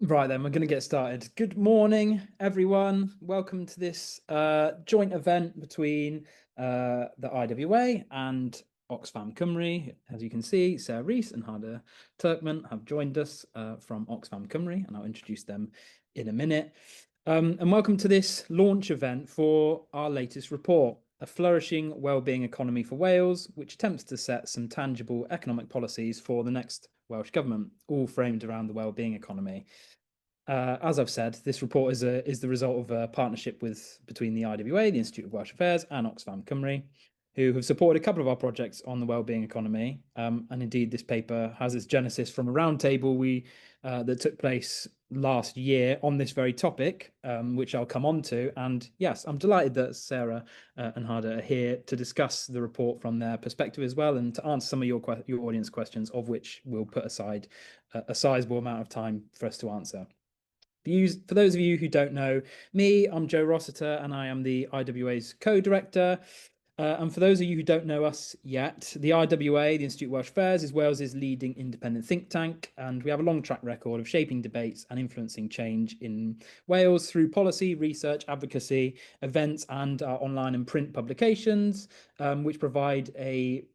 Right then, we're going to get started. Good morning, everyone. Welcome to this joint event between the IWA and Oxfam Cymru. As you can see, Sarah Rees and Hade Turkmen have joined us from Oxfam Cymru, and I'll introduce them in a minute. And welcome to this launch event for our latest report, A Flourishing Wellbeing Economy for Wales, which attempts to set some tangible economic policies for the next Welsh Government, all framed around the wellbeing economy. As I've said, this report is the result of a partnership between the IWA, the Institute of Welsh Affairs, and Oxfam Cymru, who have supported a couple of our projects on the wellbeing economy. And indeed, this paper has its genesis from a roundtable that took place last year on this very topic, which I'll come on to. And yes, I'm delighted that Sarah and Hade are here to discuss the report from their perspective as well, and to answer some of your audience questions, of which we'll put aside a sizable amount of time for us to answer. For those of you who don't know me, I'm Joe Rossiter and I am the IWA's co-director. And for those of you who don't know us yet, the IWA, the Institute of Welsh Affairs, is Wales's leading independent think tank, and we have a long track record of shaping debates and influencing change in Wales through policy, research, advocacy, events, and our online and print publications, which provide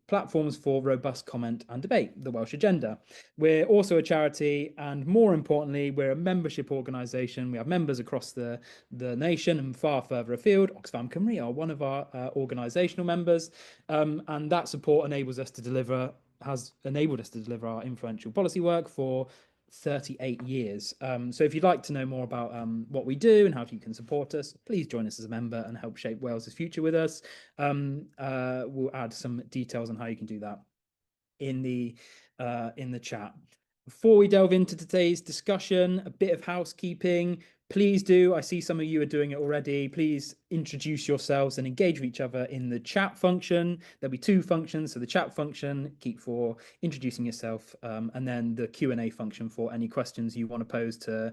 platforms for robust comment and debate, the Welsh Agenda. We're also a charity, and more importantly, we're a membership organisation. We have members across the nation and far further afield. Oxfam Cymru are one of our organisational members, and that support has enabled us to deliver our influential policy work for 38 years. So if you'd like to know more about what we do and how you can support us, please join us as a member and help shape Wales's future with us. We'll add some details on how you can do that in the chat. Before we delve into today's discussion, a bit of housekeeping. Please do, I see some of you are doing it already. Please introduce yourselves and engage with each other in the chat function. There'll be two functions. So the chat function, keep for introducing yourself, and then the Q&A function for any questions you want to pose to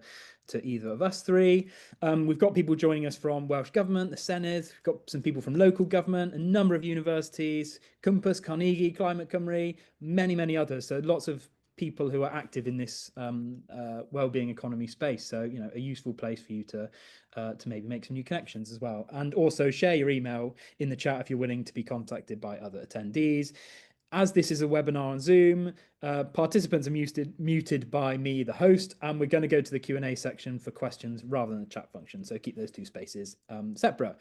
either of us three. We've got people joining us from Welsh Government, the Senedd. We've got some people from local government, a number of universities, Compass, Carnegie, Climate Cymru, many others. So lots of people who are active in this wellbeing economy space. So, you know, a useful place for you to maybe make some new connections as well. And also share your email in the chat if you're willing to be contacted by other attendees. As this is a webinar on Zoom, participants are muted by me, the host, and we're going to go to the Q&A section for questions rather than the chat function. So keep those two spaces separate.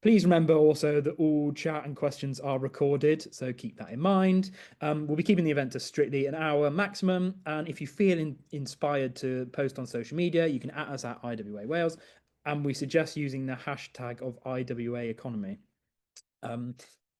Please remember also that all chat and questions are recorded, so keep that in mind. We'll be keeping the event to strictly an hour maximum, and if you feel inspired to post on social media, you can @ us at IWA Wales, and we suggest using the hashtag of IWA Economy.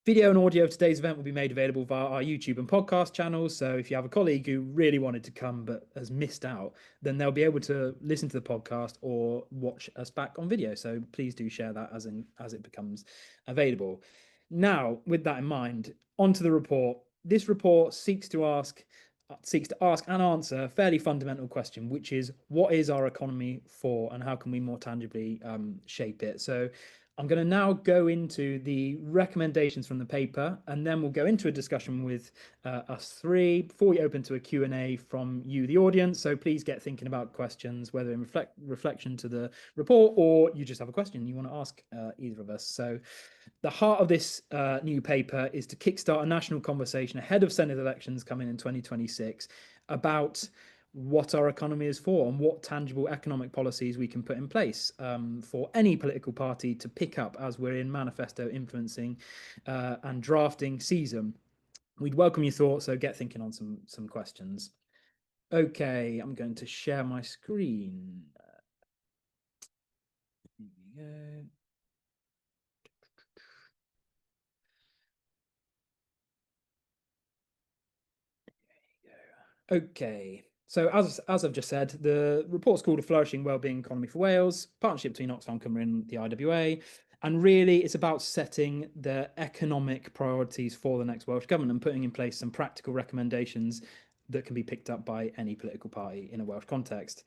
Video and audio of today's event will be made available via our YouTube and podcast channels. So if you have a colleague who really wanted to come but has missed out, then they'll be able to listen to the podcast or watch us back on video. So please do share that as it becomes available. Now, with that in mind, onto the report. This report seeks to ask and answer a fairly fundamental question, which is, what is our economy for and how can we more tangibly shape it? So I'm going to now go into the recommendations from the paper, and then we'll go into a discussion with us three before we open to a Q&A from you, the audience. So please get thinking about questions, whether in reflection to the report or you just have a question you want to ask either of us. So the heart of this new paper is to kickstart a national conversation ahead of Senedd elections coming in 2026 about what our economy is for and what tangible economic policies we can put in place for any political party to pick up as we're in manifesto influencing and drafting season. We'd welcome your thoughts, so get thinking on some questions. Okay, I'm going to share my screen. Here we go. Okay, so as I've just said, the report's called A Flourishing Wellbeing Economy for Wales, partnership between Oxfam Cymru and the IWA. And really, it's about setting the economic priorities for the next Welsh Government and putting in place some practical recommendations that can be picked up by any political party in a Welsh context.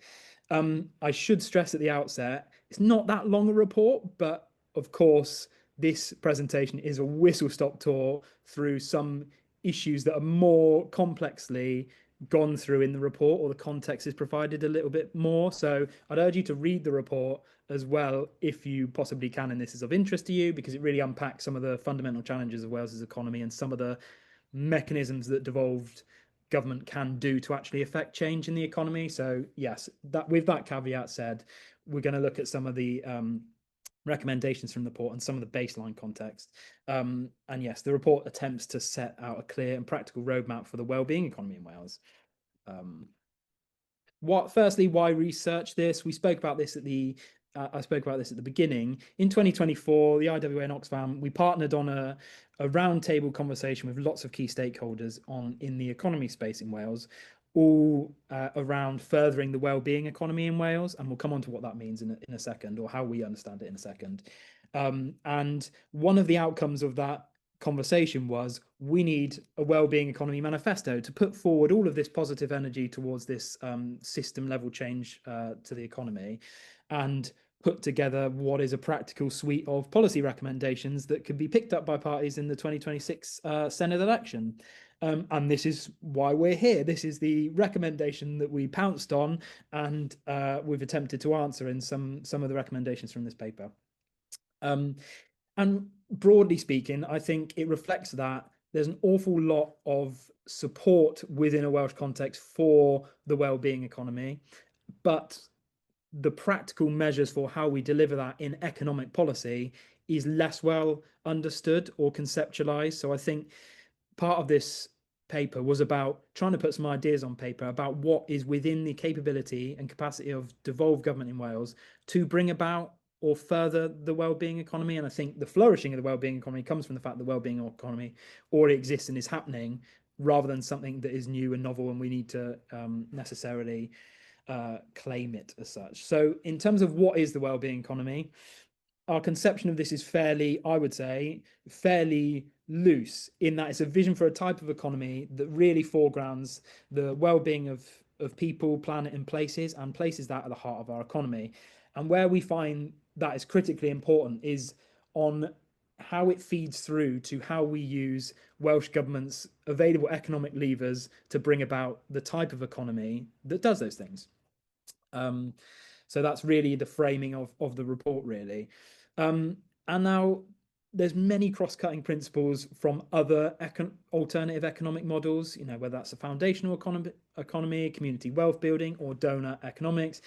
I should stress at the outset, it's not that long a report, but of course, this presentation is a whistle-stop tour through some issues that are more complexly gone through in the report, or the context is provided a little bit more. So I'd urge you to read the report as well if you possibly can, and this is of interest to you, because it really unpacks some of the fundamental challenges of Wales's economy and some of the mechanisms that devolved government can do to actually affect change in the economy. So yes, that with that caveat said, we're going to look at some of the recommendations from the report and some of the baseline context. And yes, the report attempts to set out a clear and practical roadmap for the wellbeing economy in Wales. Firstly, why research this? We spoke about this at the I spoke about this at the beginning. In 2024, the IWA and Oxfam, we partnered on a roundtable conversation with lots of key stakeholders in the economy space in Wales, all around furthering the wellbeing economy in Wales. And we'll come on to what that means in a second, or how we understand it in a second. And one of the outcomes of that conversation was, we need a wellbeing economy manifesto to put forward all of this positive energy towards this system level change to the economy, and put together what is a practical suite of policy recommendations that could be picked up by parties in the 2026 Senate election. And this is why we're here. This is the recommendation that we pounced on, and we've attempted to answer in some of the recommendations from this paper. And broadly speaking, I think it reflects that there's an awful lot of support within a Welsh context for the wellbeing economy, but the practical measures for how we deliver that in economic policy is less well understood or conceptualized. So I think part of this paper was about trying to put some ideas on paper about what is within the capability and capacity of devolved government in Wales to bring about or further the wellbeing economy. And I think the flourishing of the wellbeing economy comes from the fact that the wellbeing economy already exists and is happening, rather than something that is new and novel and we need to necessarily claim it as such. So in terms of what is the wellbeing economy, our conception of this is fairly, I would say, fairly loose, in that it's a vision for a type of economy that really foregrounds the well-being of people, planet, and places that at the heart of our economy. And where we find that is critically important is on how it feeds through to how we use Welsh Government's available economic levers to bring about the type of economy that does those things. So that's really the framing of the report, really. And now there's many cross-cutting principles from other alternative economic models, whether that's a foundational economy, community wealth building, or donor economics.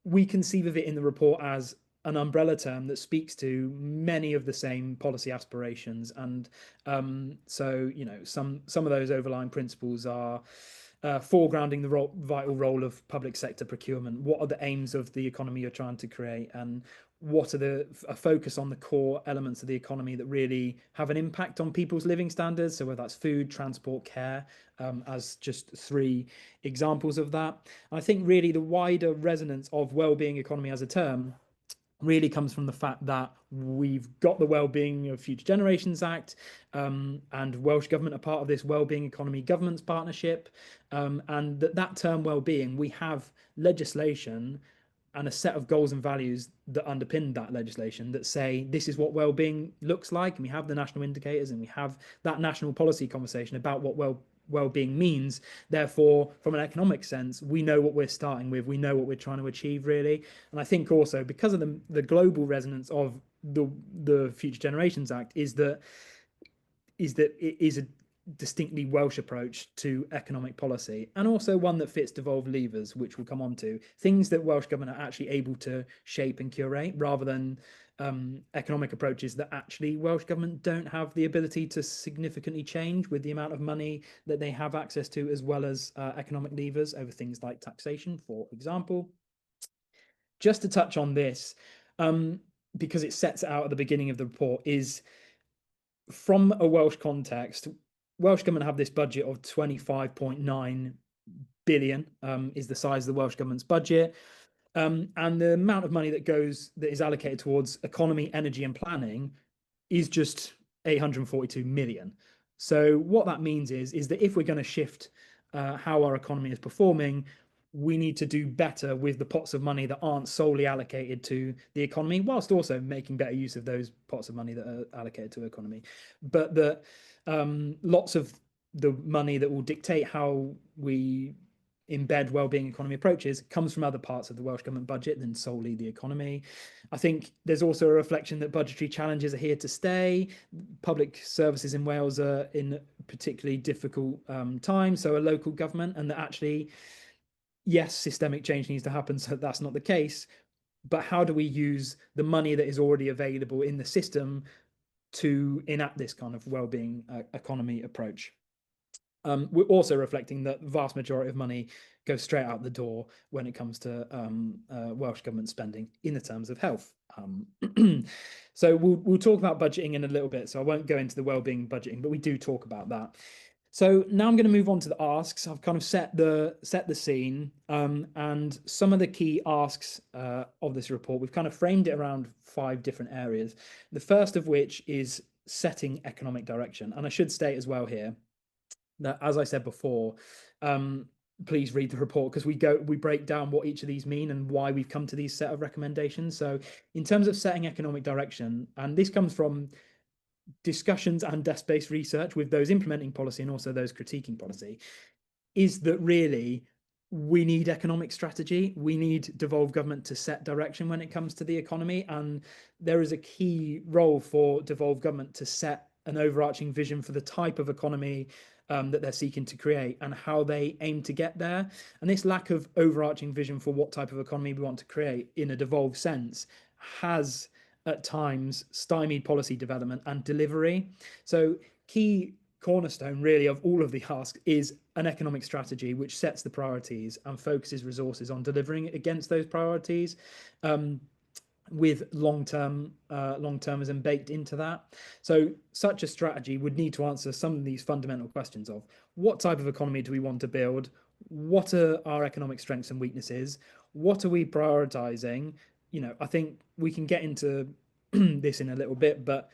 We conceive of it in the report as an umbrella term that speaks to many of the same policy aspirations. And so, some of those overlying principles are foregrounding the vital role of public sector procurement. What are the aims of the economy you're trying to create, and what are a focus on the core elements of the economy that really have an impact on people's living standards? So whether that's food, transport, care, as just 3 examples of that. I think really the wider resonance of wellbeing economy as a term really comes from the fact that we've got the Wellbeing of Future Generations Act, and Welsh Government are part of this Wellbeing Economy Governments Partnership, and that term wellbeing, we have legislation and a set of goals and values that underpin that legislation that say this is what well-being looks like, and we have the national indicators, and we have that national policy conversation about what well-being means. Therefore, from an economic sense, we know what we're starting with, we know what we're trying to achieve, really. And I think also because of the global resonance of the Future Generations Act is that it is a distinctly Welsh approach to economic policy, and also one that fits devolved levers, which we'll come on to, things that Welsh Government are actually able to shape and curate, rather than economic approaches that actually Welsh Government don't have the ability to significantly change with the amount of money that they have access to, as well as economic levers over things like taxation, for example. Just to touch on this, because it sets it out at the beginning of the report, is from a Welsh context, Welsh Government have this budget of 25.9 billion, is the size of the Welsh Government's budget. And the amount of money that is allocated towards economy, energy, and planning is just 842 million. So what that means is that if we're going to shift how our economy is performing, we need to do better with the pots of money that aren't solely allocated to the economy, whilst also making better use of those pots of money that are allocated to the economy. But that lots of the money that will dictate how we embed wellbeing economy approaches comes from other parts of the Welsh Government budget than solely the economy. I think there's also a reflection that budgetary challenges are here to stay. Public services in Wales are in particularly difficult times, so a local government, and that actually, yes, systemic change needs to happen, so that's not the case. But how do we use the money that is already available in the system to enact this kind of wellbeing economy approach? We're also reflecting that the vast majority of money goes straight out the door when it comes to Welsh Government spending in the terms of health. So we'll talk about budgeting in a little bit, so I won't go into the wellbeing budgeting, but we do talk about that. So now I'm going to move on to the asks. I've kind of set the scene, and some of the key asks of this report, we've kind of framed it around 5 different areas. The first of which is setting economic direction. And I should state as well here that, as I said before, please read the report, because we break down what each of these mean and why we've come to these set of recommendations. So in terms of setting economic direction, and this comes from discussions and desk-based research with those implementing policy and also those critiquing policy, is that really we need economic strategy. We need devolved government to set direction when it comes to the economy, and there is a key role for devolved government to set an overarching vision for the type of economy that they're seeking to create and how they aim to get there. And this lack of overarching vision for what type of economy we want to create in a devolved sense has at times stymied policy development and delivery. So key cornerstone really of all of the asks is an economic strategy which sets the priorities and focuses resources on delivering against those priorities, with long-termism baked into that. So such a strategy would need to answer some of these fundamental questions of what type of economy do we want to build? What are our economic strengths and weaknesses? What are we prioritizing? I think we can get into this in a little bit, but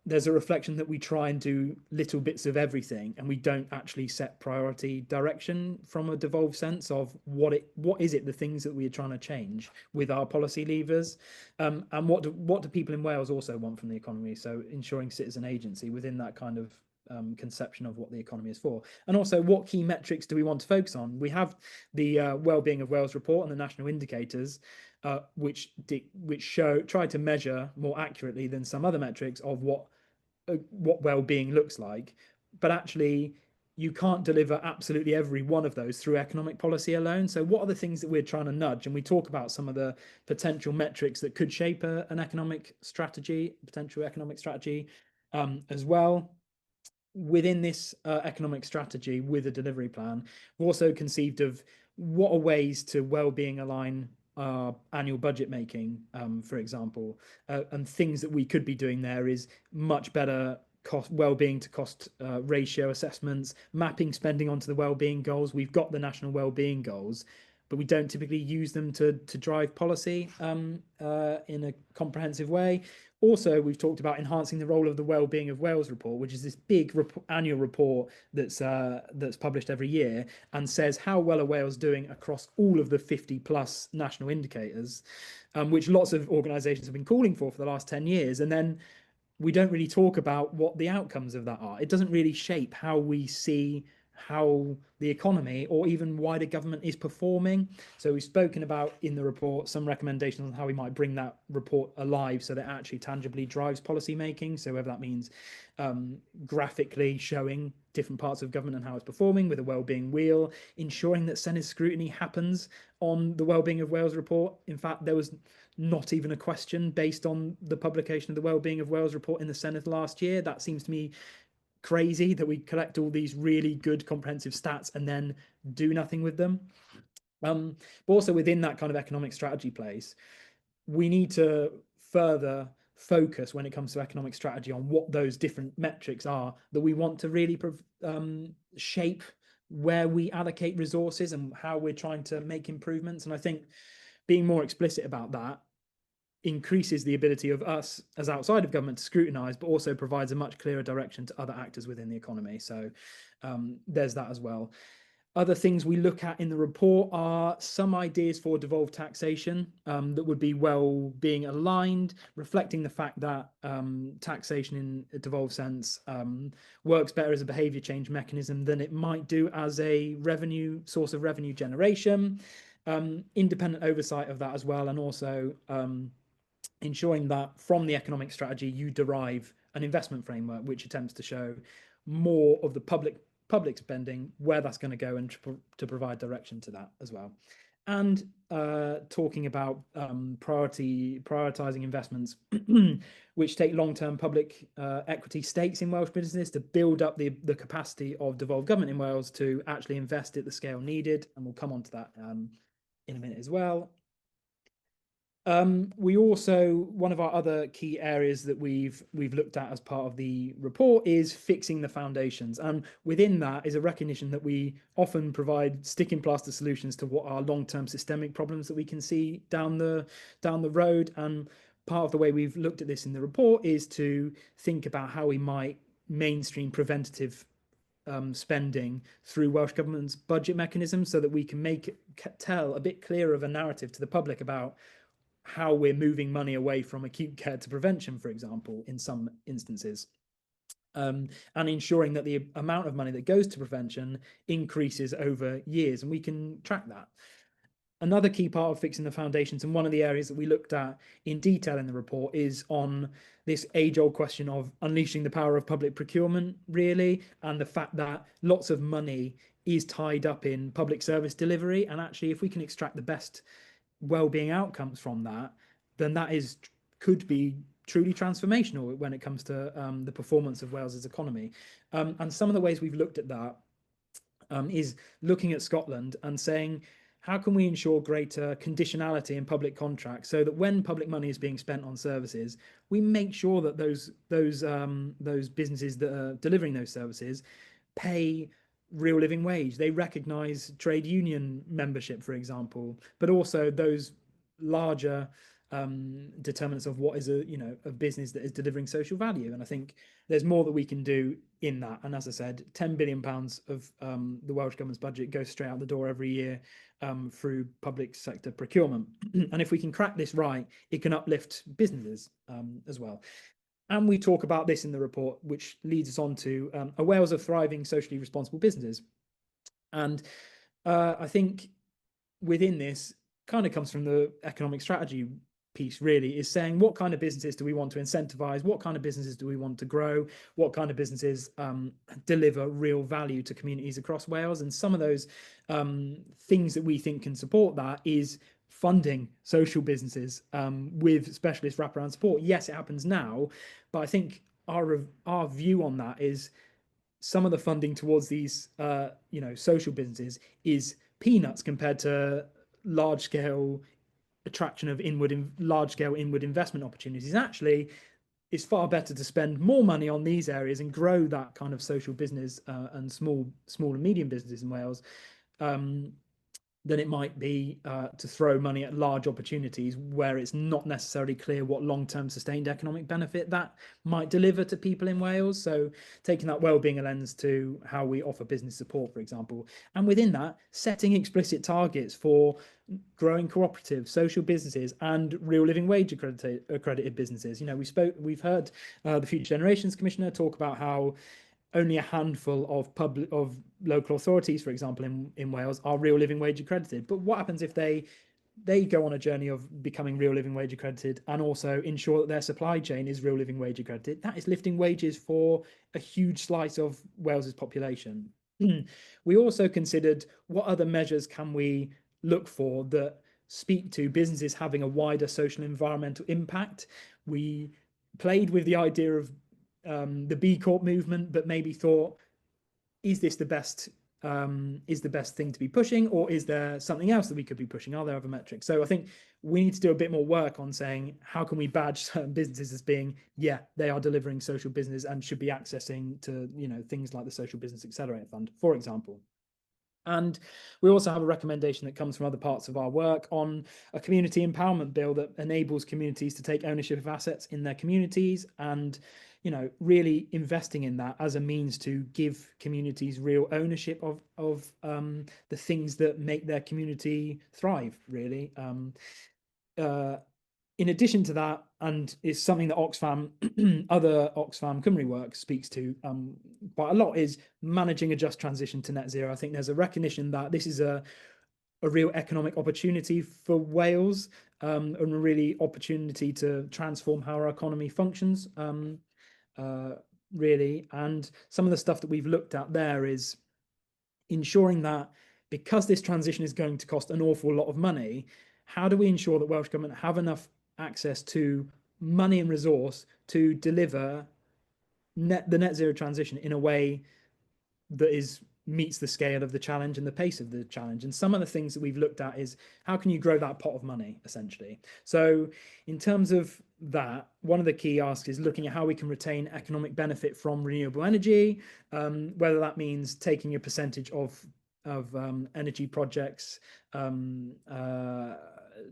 there's a reflection that we try and do little bits of everything, and we don't actually set priority direction from a devolved sense of what is it the things that we are trying to change with our policy levers, and what do people in Wales also want from the economy. So ensuring citizen agency within that kind of conception of what the economy is for, and also what key metrics do we want to focus on. We have the Wellbeing of Wales report and the national indicators, which try to measure more accurately than some other metrics of what well-being looks like. But actually, you can't deliver absolutely every one of those through economic policy alone. So what are the things that we're trying to nudge? And we talk about some of the potential metrics that could shape an economic strategy, potential economic strategy, as well. Within this economic strategy with a delivery plan, we've also conceived of what are ways to well-being align annual budget making, for example, and things that we could be doing there is much better well-being to cost ratio assessments, mapping spending onto the well-being goals. We've got the national well-being goals, but we don't typically use them to drive policy in a comprehensive way. Also, we've talked about enhancing the role of the Wellbeing of Wales report, which is this big annual report that's published every year and says how well are Wales doing across all of the 50 plus national indicators, which lots of organisations have been calling for the last 10 years. And then we don't really talk about what the outcomes of that are. It doesn't really shape how we see how the economy or even wider government is performing. So we've spoken about in the report some recommendations on how we might bring that report alive so that it actually tangibly drives policy making. So whether that means graphically showing different parts of government and how it's performing with a wellbeing wheel, ensuring that Senedd scrutiny happens on the Wellbeing of Wales report. In fact, there was not even a question based on the publication of the Wellbeing of Wales report in the Senedd last year. That seems to me crazy, that we collect all these really good comprehensive stats and then do nothing with them. But also within that kind of economic strategy place, we need to further focus when it comes to economic strategy on what those different metrics are that we want to really shape where we allocate resources and how we're trying to make improvements. And I think being more explicit about that increases the ability of us as outside of government to scrutinise, but also provides a much clearer direction to other actors within the economy. So there's that as well. Other things we look at in the report are some ideas for devolved taxation that would be well being aligned, reflecting the fact that taxation in a devolved sense works better as a behavior change mechanism than it might do as a revenue source of revenue generation. Independent oversight of that as well, and also ensuring that from the economic strategy you derive an investment framework which attempts to show more of the public spending, where that's going to go, and to provide direction to that as well. And talking about prioritizing investments which take long-term public equity stakes in Welsh businesses to build up the capacity of devolved government in Wales to actually invest at the scale needed, and we'll come on to that in a minute as well. We also, one of our other key areas that we've looked at as part of the report is fixing the foundations, and within that is a recognition that we often provide sticking plaster solutions to what are long-term systemic problems that we can see down the road. And part of the way we've looked at this in the report is to think about how we might mainstream preventative spending through Welsh Government's budget mechanisms, so that we can tell a bit clearer of a narrative to the public about how we're moving money away from acute care to prevention, for example, in some instances, and ensuring that the amount of money that goes to prevention increases over years, and we can track that. Another key part of fixing the foundations, and one of the areas that we looked at in detail in the report, is on this age-old question of unleashing the power of public procurement, really, and the fact that lots of money is tied up in public service delivery, and actually if we can extract the best well-being outcomes from that, then that could be truly transformational when it comes to the performance of Wales's economy. And some of the ways we've looked at that is looking at Scotland and saying, how can we ensure greater conditionality in public contracts, so that when public money is being spent on services, we make sure that those businesses that are delivering those services pay real living wage. They recognize trade union membership, for example, but also those larger determinants of what is a business that is delivering social value. And I think there's more that we can do in that. And as I said, £10 billion of the Welsh Government's budget goes straight out the door every year through public sector procurement. And if we can crack this right, it can uplift businesses as well. And we talk about this in the report, which leads us on to a Wales of thriving socially responsible businesses. And I think within this kind of comes from the economic strategy piece, really, is saying what kind of businesses do we want to incentivize, what kind of businesses do we want to grow, what kind of businesses deliver real value to communities across Wales. And some of those things that we think can support that is funding social businesses with specialist wraparound support. Yes, it happens now, but I think our view on that is some of the funding towards these social businesses is peanuts compared to large-scale attraction of large-scale inward investment opportunities. Actually, it's far better to spend more money on these areas and grow that kind of social business and small and medium businesses in Wales than it might be to throw money at large opportunities where it's not necessarily clear what long-term sustained economic benefit that might deliver to people in Wales. So taking that wellbeing lens to how we offer business support, for example, and within that, setting explicit targets for growing cooperatives, social businesses, and real living wage accredited businesses. We've heard the Future Generations Commissioner talk about how only a handful of local authorities, for example, in Wales, are real living wage accredited. But what happens if they go on a journey of becoming real living wage accredited and also ensure that their supply chain is real living wage accredited? That is lifting wages for a huge slice of Wales's population. We also considered what other measures can we look for that speak to businesses having a wider social and environmental impact. We played with the idea of the B Corp movement, but maybe thought, is this the best thing to be pushing, or is there something else that we could be pushing? Are there other metrics? So I think we need to do a bit more work on saying, how can we badge certain businesses as being, yeah, they are delivering social business and should be accessing to things like the Social Business Accelerator Fund, for example. And we also have a recommendation that comes from other parts of our work on a community empowerment bill that enables communities to take ownership of assets in their communities, and really investing in that as a means to give communities real ownership of the things that make their community thrive, really. In addition to that, and is something that Oxfam, other Oxfam Cymru work speaks to quite a lot, is managing a just transition to net zero. I think there's a recognition that this is a real economic opportunity for Wales, and a really opportunity to transform how our economy functions, really. And some of the stuff that we've looked at there is ensuring that, because this transition is going to cost an awful lot of money, how do we ensure that Welsh Government have enough access to money and resource to deliver the net zero transition in a way that meets the scale of the challenge and the pace of the challenge. And some of the things that we've looked at is, how can you grow that pot of money, essentially? So in terms of that, one of the key asks is looking at how we can retain economic benefit from renewable energy, whether that means taking a percentage of energy projects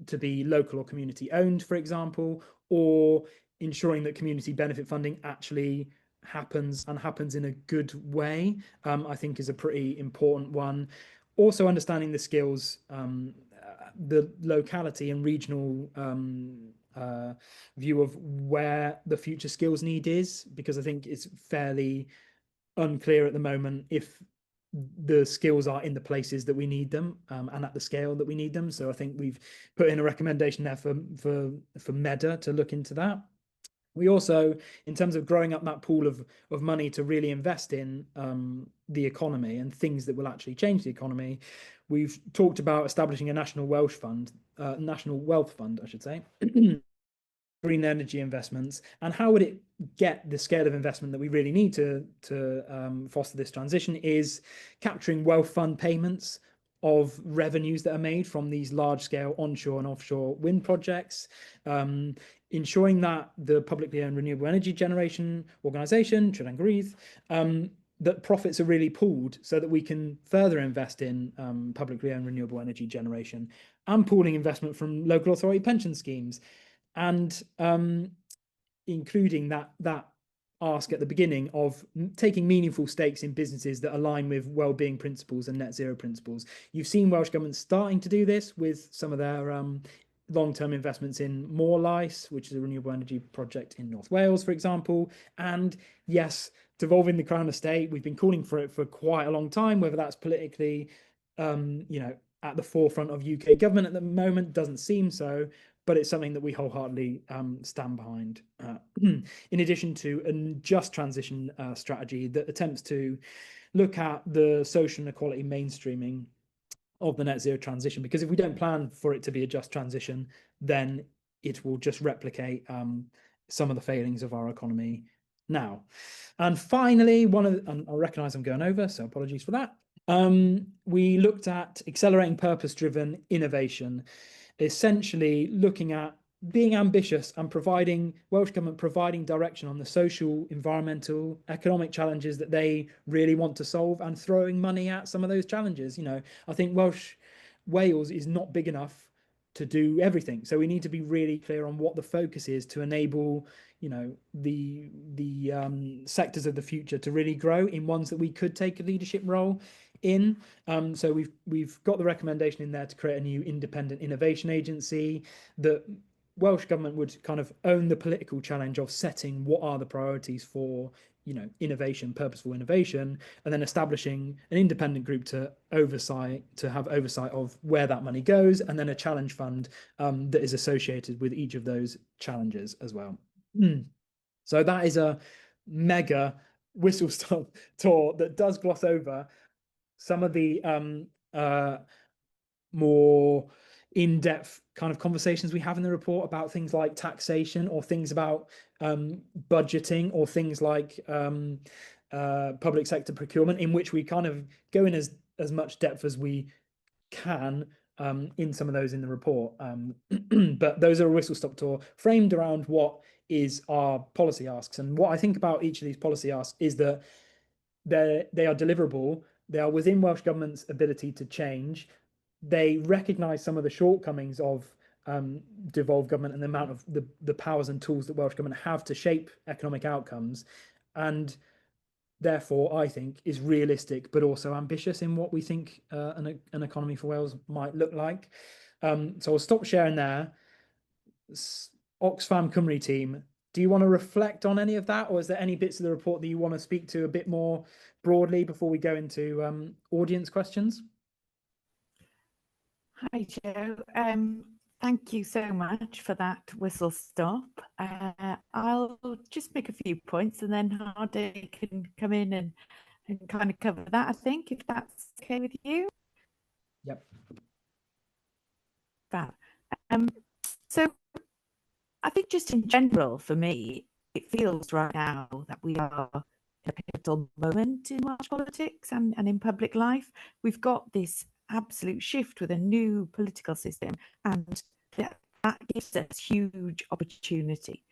to be local or community owned, for example, or ensuring that community benefit funding actually happens in a good way, I think is a pretty important one. Also understanding the skills, the locality and regional view of where the future skills need is, because I think it's fairly unclear at the moment if the skills are in the places that we need them, and at the scale that we need them. So I think we've put in a recommendation there for MEDA to look into that. We also, in terms of growing up that pool of money to really invest in the economy and things that will actually change the economy, we've talked about establishing a national Welsh fund, national wealth fund, I should say, green energy investments. And how would it get the scale of investment that we really need to foster this transition is capturing wealth fund payments of revenues that are made from these large-scale onshore and offshore wind projects, ensuring that the publicly owned renewable energy generation organisation, Rees, that profits are really pooled so that we can further invest in publicly owned renewable energy generation, and pooling investment from local authority pension schemes, and including that ask at the beginning of taking meaningful stakes in businesses that align with well-being principles and net zero principles. You've seen Welsh Government starting to do this with some of their long-term investments in More Lice, which is a renewable energy project in North Wales, for example. And yes, devolving the Crown Estate, we've been calling for it for quite a long time. Whether that's politically at the forefront of UK government at the moment, doesn't seem so, but it's something that we wholeheartedly stand behind. In addition to a just transition strategy that attempts to look at the social inequality mainstreaming of the net zero transition, because if we don't plan for it to be a just transition, then it will just replicate some of the failings of our economy now. And finally, and I recognise I'm going over, so apologies for that. We looked at accelerating purpose-driven innovation, essentially looking at being ambitious and Welsh Government providing direction on the social, environmental, economic challenges that they really want to solve, and throwing money at some of those challenges. I think Wales is not big enough to do everything, so we need to be really clear on what the focus is to enable the sectors of the future to really grow in ones that we could take a leadership role in. So we've got the recommendation in there to create a new independent innovation agency that Welsh Government would kind of own the political challenge of setting what are the priorities for innovation, purposeful innovation, and then establishing an independent group to have oversight of where that money goes, and then a challenge fund that is associated with each of those challenges as well. So that is a mega whistle-stop tour that does gloss over some of the more in-depth kind of conversations we have in the report about things like taxation, or things about budgeting, or things like public sector procurement, in which we kind of go in as much depth as we can in some of those in the report. But those are a whistle-stop tour framed around what is our policy asks. And what I think about each of these policy asks is that they are deliverable, They are within Welsh Government's ability to change. They recognise some of the shortcomings of devolved government and the amount of the powers and tools that Welsh Government have to shape economic outcomes, and therefore I think is realistic but also ambitious in what we think an economy for Wales might look like. So I'll stop sharing there. Oxfam Cymru team, do you want to reflect on any of that, or is there any bits of the report that you want to speak to a bit more broadly before we go into audience questions? Hi, Joe. Thank you so much for that whistle stop. I'll just make a few points and then Hade can come in and kind of cover that, I think, if that's okay with you. Yep. Fab. So I think just in general, for me, it feels right now that we are in a pivotal moment in Welsh politics and in public life. We've got this absolute shift with a new political system, and that gives us huge opportunity.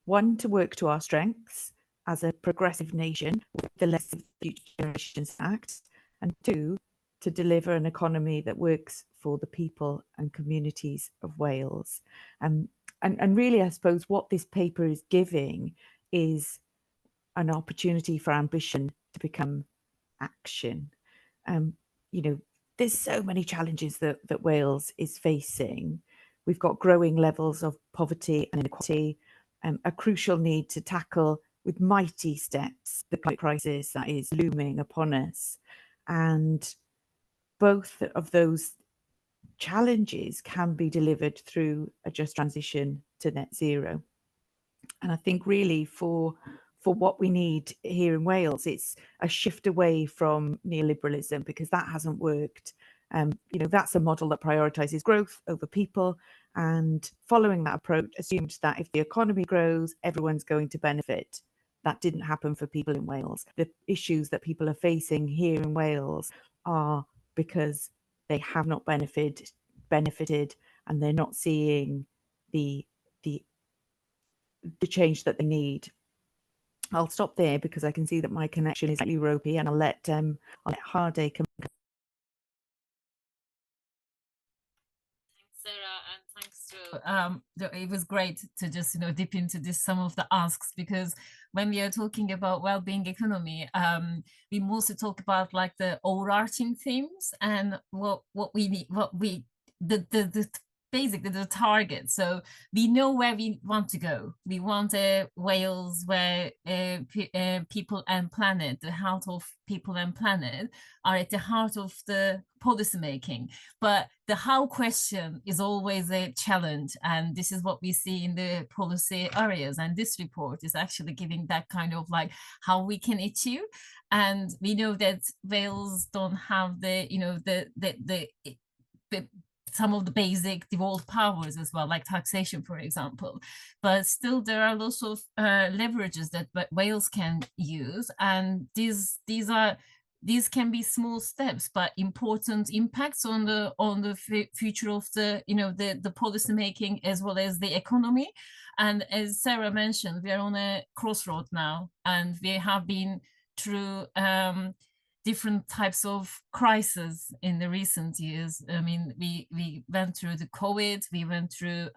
One, to work to our strengths as a progressive nation with the Legacy of Future Generations Act, and two, to deliver an economy that works for the people and communities of Wales. And really, I suppose what this paper is giving is an opportunity for ambition to become action. You know, there's so many challenges that Wales is facing. We've got growing levels of poverty and inequality, a crucial need to tackle with mighty steps the climate crisis that is looming upon us. And both of those challenges can be delivered through a just transition to net zero. And I think really for what we need here in Wales, it's a shift away from neoliberalism, because that hasn't worked. You know, that's a model that prioritises growth over people, and following that approach assumed that if the economy grows, everyone's going to benefit. That didn't happen for people in Wales. The issues that people are facing here in Wales are because they have not benefited, and they're not seeing the change that they need. I'll stop there because I can see that my connection is slightly ropey, and I'll let Hade come. Thanks, Sarah, and thanks to it was great to just dip into some of the asks, because when we are talking about well-being economy, we mostly talk about like the overarching themes and what we need, the basically the target. So we know where we want to go. We want a Wales where people and planet, the health of people and planet, are at the heart of the policy making. But the how question is always a challenge, and this is what we see in the policy areas. And this report is actually giving that kind of like how we can achieve. And we know that Wales don't have the some of the basic devolved powers as well, like taxation, for example. But still, there are lots of leverages that Wales can use, and these can be small steps, but important impacts on the future of the policy making as well as the economy. And as Sarah mentioned, we are on a crossroad now, and we have been through different types of crises in the recent years. I mean, we went through the COVID, we went through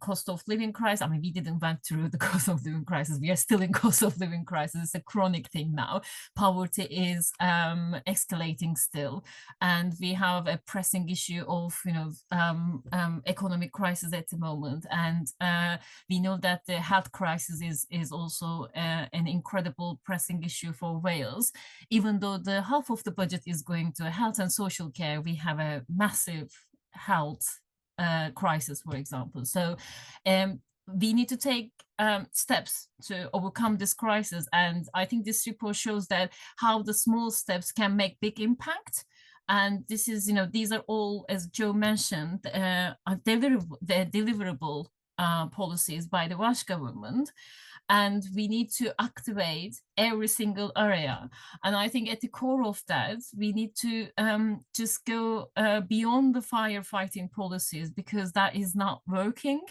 cost of living crisis. I mean, we didn't went through the cost of living crisis. We are still in cost of living crisis. It's a chronic thing now. Poverty is escalating still, and we have a pressing issue of economic crisis at the moment. And we know that the health crisis is also an incredible pressing issue for Wales. Even though the half of the budget is going to health and social care, we have a massive health crisis, for example. So we need to take steps to overcome this crisis. And I think this report shows that how the small steps can make big impact. And this is, these are all, as Joe mentioned, deliverable policies by the Welsh government. And we need to activate every single area. And I think at the core of that, we need to just go beyond the firefighting policies, because that is not working.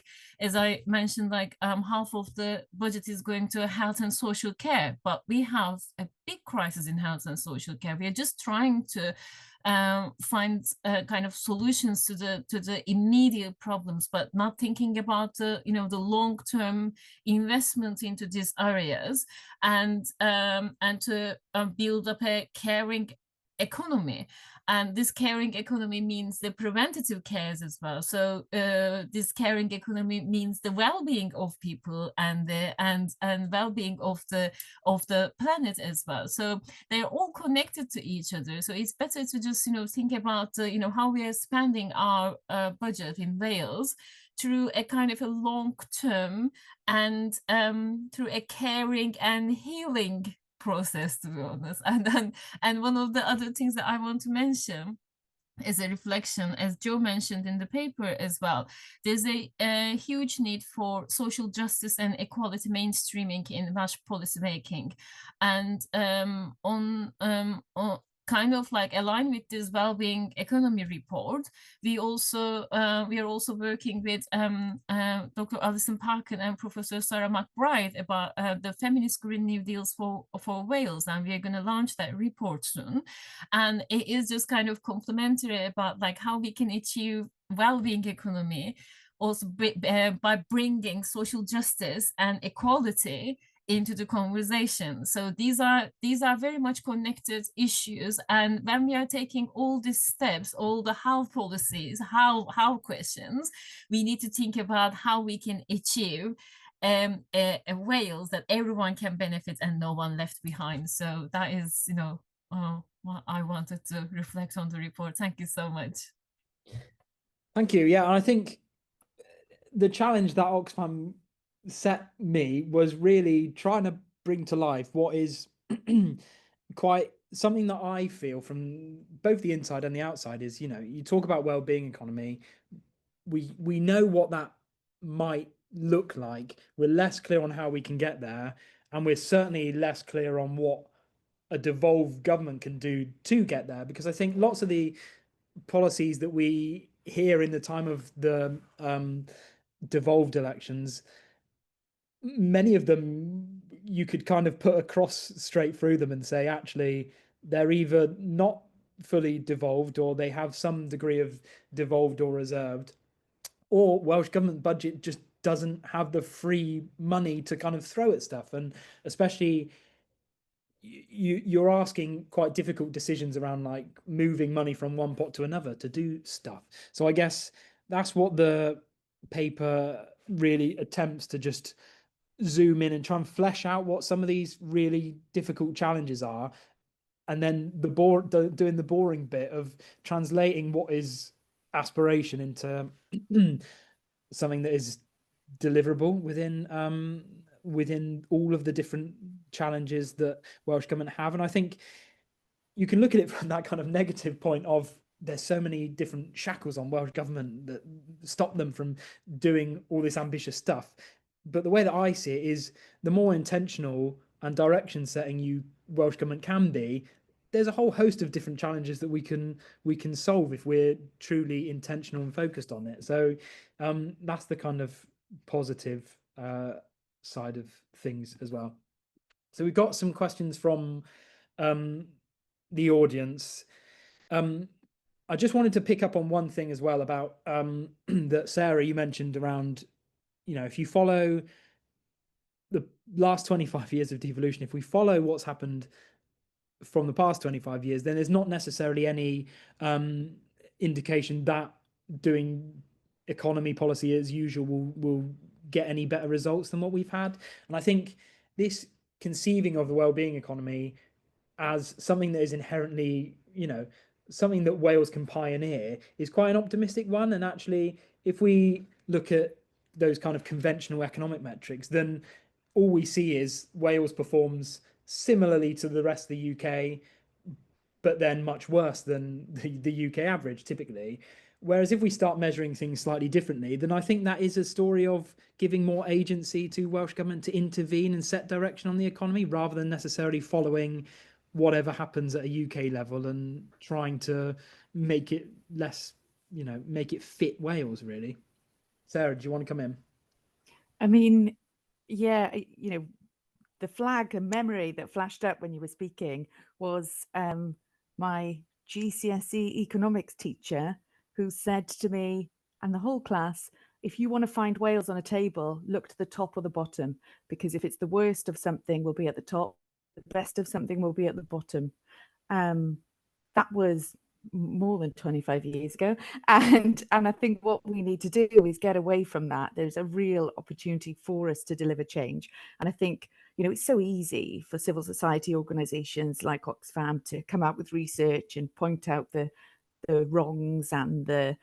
As I mentioned, like half of the budget is going to health and social care, but we have a big crisis in health and social care. We are just trying to find kind of solutions to the immediate problems, but not thinking about the the long-term investment into these areas, and to build up a caring economy. And this caring economy means the preventative cares as well. So this caring economy means the well-being of people and the and well-being of the planet as well. So they're all connected to each other. So it's better to just think about how we are spending our budget in Wales through a kind of a long-term and through a caring and healing process, to be honest. And one of the other things that I want to mention is a reflection, as Joe mentioned in the paper as well. There's a huge need for social justice and equality mainstreaming in Welsh policymaking, and on kind of like aligned with this wellbeing economy report, we are also working with Dr. Alison Parkin and Professor Sarah McBride about the feminist Green New Deals for Wales, and we are going to launch that report soon. And it is just kind of complementary about like how we can achieve wellbeing economy also by bringing social justice and equality into the conversation. So these are very much connected issues, and when we are taking all these steps, all the how policies, how questions, we need to think about how we can achieve a Wales that everyone can benefit and no one left behind. So that is what I wanted to reflect on the report. Thank you so much. Thank you. Yeah, I think the challenge that Oxfam set me was really trying to bring to life what is quite something that I feel from both the inside and the outside is, you talk about well-being economy, we know what that might look like. We're less clear on how we can get there, and we're certainly less clear on what a devolved government can do to get there, because I think lots of the policies that we hear in the time of the devolved elections, many of them you could kind of put a cross straight through them and say actually they're either not fully devolved, or they have some degree of devolved or reserved, or Welsh government budget just doesn't have the free money to kind of throw at stuff. And especially you're asking quite difficult decisions around like moving money from one pot to another to do stuff. So I guess that's what the paper really attempts to just zoom in and try and flesh out what some of these really difficult challenges are, and then doing the boring bit of translating what is aspiration into something that is deliverable within all of the different challenges that Welsh government have. And I think you can look at it from that kind of negative point of there's so many different shackles on Welsh government that stop them from doing all this ambitious stuff. But the way that I see it is the more intentional and direction setting Welsh government can be, there's a whole host of different challenges that we can solve if we're truly intentional and focused on it. So that's the kind of positive side of things as well. So we've got some questions from the audience. I just wanted to pick up on one thing as well about that Sarah, you mentioned around, if you follow the last 25 years of devolution, if we follow what's happened from the past 25 years, then there's not necessarily any indication that doing economy policy as usual will get any better results than what we've had. And I think this conceiving of the wellbeing economy as something that is inherently, something that Wales can pioneer is quite an optimistic one. And actually, if we look at those kind of conventional economic metrics, then all we see is Wales performs similarly to the rest of the UK, but then much worse than the UK average typically. Whereas if we start measuring things slightly differently, then I think that is a story of giving more agency to Welsh Government to intervene and set direction on the economy, rather than necessarily following whatever happens at a UK level and trying to make it less, make it fit Wales, really. Sarah, do you want to come in? I mean, yeah, the flag and memory that flashed up when you were speaking was my GCSE economics teacher, who said to me and the whole class, if you want to find Wales on a table, look to the top or the bottom, because if it's the worst of something, we'll be at the top, the best of something will be at the bottom. That was more than 25 years ago, and I think what we need to do is get away from that. There's a real opportunity for us to deliver change, and I think it's so easy for civil society organizations like Oxfam to come out with research and point out the wrongs and the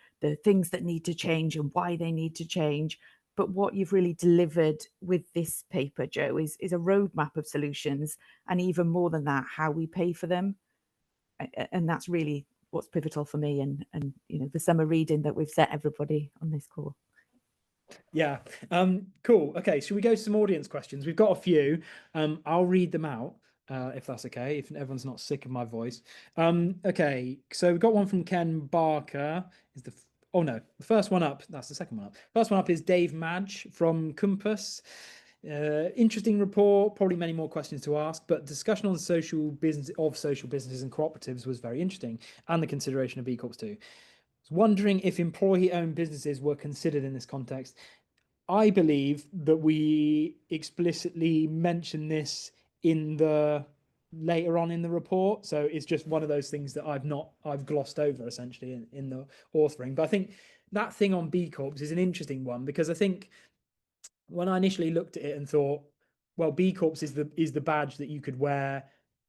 things that need to change and why they need to change. But what you've really delivered with this paper, Joe, is a roadmap of solutions, and even more than that, how we pay for them. And that's really what's pivotal for me, and the summer reading that we've set everybody on this call. Yeah, cool. Okay, should we go to some audience questions? We've got a few. I'll read them out if that's okay, if everyone's not sick of my voice. Okay, so we've got one from Ken Barker. The first one up, that's the second one up. First one up is Dave Madge from Compass. Interesting report, probably many more questions to ask, but discussion on social businesses and cooperatives was very interesting, and the consideration of B Corps too. I was wondering if employee-owned businesses were considered in this context. I believe that we explicitly mention this later on in the report, so it's just one of those things that I've glossed over essentially in the authoring. But I think that thing on B Corps is an interesting one, because I think when I initially looked at it and thought, well, B Corps is the badge that you could wear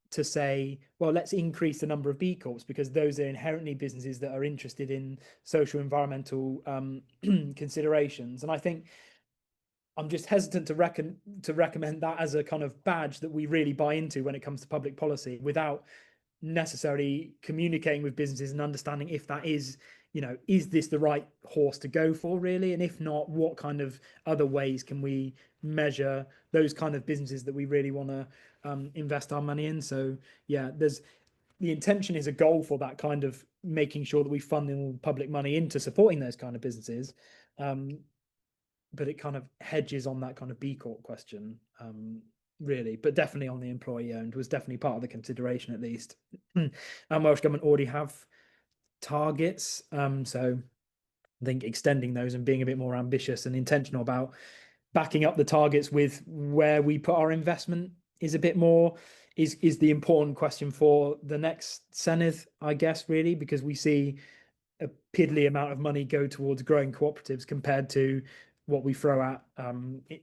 to say, well, let's increase the number of B Corps, because those are inherently businesses that are interested in social environmental considerations. And I think I'm just hesitant to recommend that as a kind of badge that we really buy into when it comes to public policy, without necessarily communicating with businesses and understanding if that is this the right horse to go for, really? And if not, what kind of other ways can we measure those kind of businesses that we really want to invest our money in? So yeah, the intention is a goal for that, kind of making sure that we fund public money into supporting those kind of businesses. But it kind of hedges on that kind of B Corp question, really. But definitely on the employee owned was definitely part of the consideration, at least. And Welsh Government already have targets, so I think extending those and being a bit more ambitious and intentional about backing up the targets with where we put our investment is a bit more is the important question for the next Senedd, I guess, really, because we see a piddly amount of money go towards growing cooperatives compared to what we throw at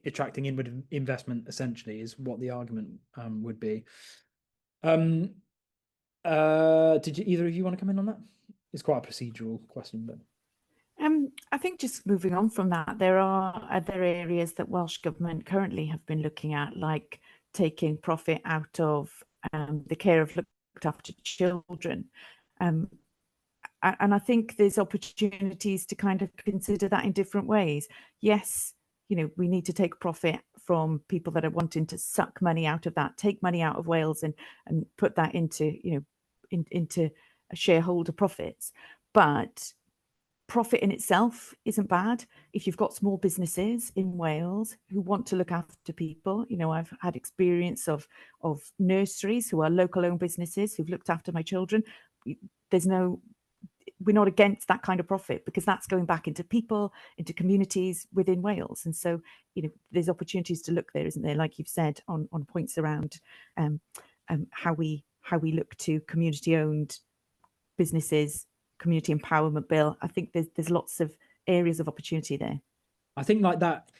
attracting inward investment, essentially, is what the argument would be. Did either of you want to come in on that? It's quite a procedural question, but I think just moving on from that, there are other areas that Welsh Government currently have been looking at, like taking profit out of the care of looked after children. And I think there's opportunities to kind of consider that in different ways. Yes, we need to take profit from people that are wanting to suck money out of that, take money out of Wales and put that into, into shareholder profits. But profit in itself isn't bad if you've got small businesses in Wales who want to look after people. I've had experience of nurseries who are local owned businesses who've looked after my children. We're not against that kind of profit, because that's going back into people, into communities within Wales. And so, there's opportunities to look there, isn't there? Like you've said, on points around how we look to community owned businesses, community empowerment bill. I think there's lots of areas of opportunity there. I think, like that,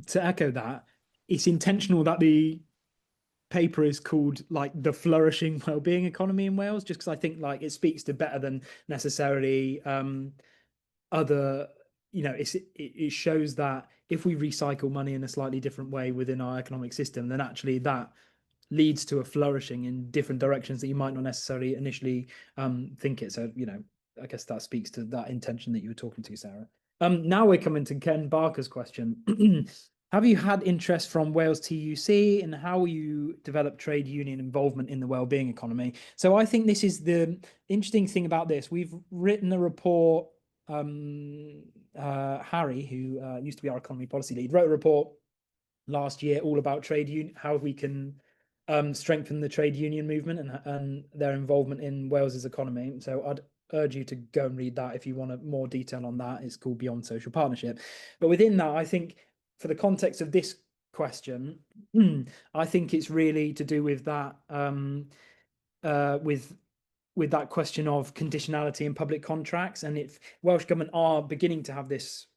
to echo that, it's intentional that the paper is called like the Flourishing Wellbeing Economy in Wales, just because I think like it speaks to better than necessarily other, it shows that if we recycle money in a slightly different way within our economic system, then actually that leads to a flourishing in different directions that you might not necessarily initially think it. So I guess that speaks to that intention that you were talking to, Sarah. Now we're coming to Ken Barker's question. Have you had interest from Wales TUC, and how will you develop trade union involvement in the wellbeing economy? So I think this is the interesting thing about this. We've written a report. Harry, who used to be our economy policy lead, wrote a report last year all about trade union, how we can strengthen the trade union movement and their involvement in Wales's economy. So I'd urge you to go and read that if you want more detail on that. It's called Beyond Social Partnership. But within that, I think for the context of this question, I think it's really to do with that with that question of conditionality in public contracts. And if Welsh Government are beginning to have this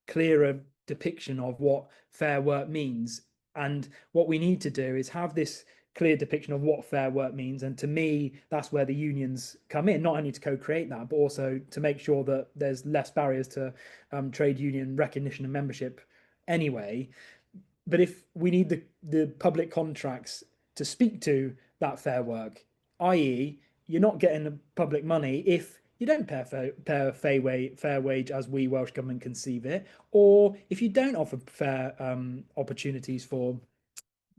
clearer depiction of what fair work means, and what we need to do is have this clear depiction of what fair work means. And to me, that's where the unions come in, not only to co-create that, but also to make sure that there's less barriers to trade union recognition and membership anyway. But if we need the public contracts to speak to that fair work, i.e. you're not getting the public money if you don't pay a fair wage as we Welsh Government conceive it, or if you don't offer fair opportunities for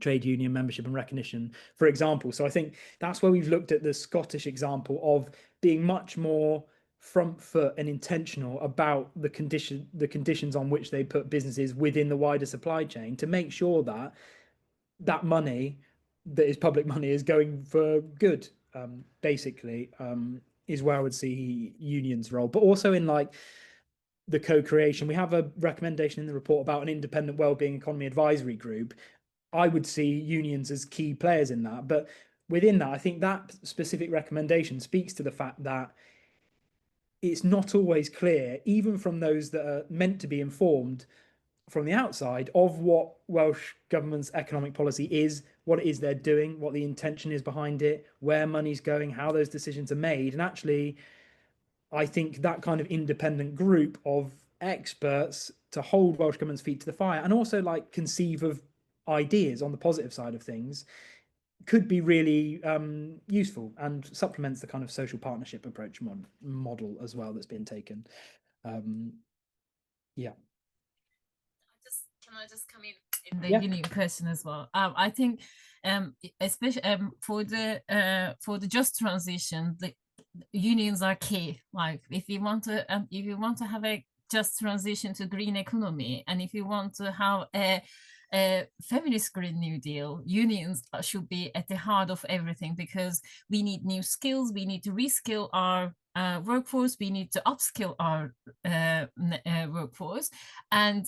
trade union membership and recognition, for example. So I think that's where we've looked at the Scottish example of being much more front foot and intentional about the conditions on which they put businesses within the wider supply chain, to make sure that that money that is public money is going for good, basically, is where I would see unions' role. But also in like the co-creation, we have a recommendation in the report about an independent wellbeing economy advisory group. I would see unions as key players in that. But within that, I think that specific recommendation speaks to the fact that it's not always clear, even from those that are meant to be informed from the outside, of what Welsh Government's economic policy is, what it is they're doing, what the intention is behind it, where money's going, how those decisions are made. And actually, I think that kind of independent group of experts to hold Welsh Government's feet to the fire, and also like conceive of ideas on the positive side of things, could be really useful, and supplements the kind of social partnership approach model as well that's been taken. Yeah. Can I just come in the union question as well? I think, especially for the just transition, the unions are key. Like if you want to have a just transition to green economy, and if you want to have a feminist Green New Deal, unions should be at the heart of everything, because we need new skills, we need to reskill our workforce, we need to upskill our workforce, and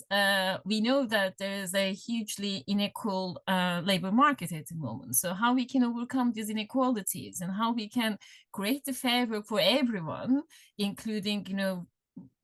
we know that there is a hugely unequal labor market at the moment. So how we can overcome these inequalities, and how we can create the fair work for everyone, including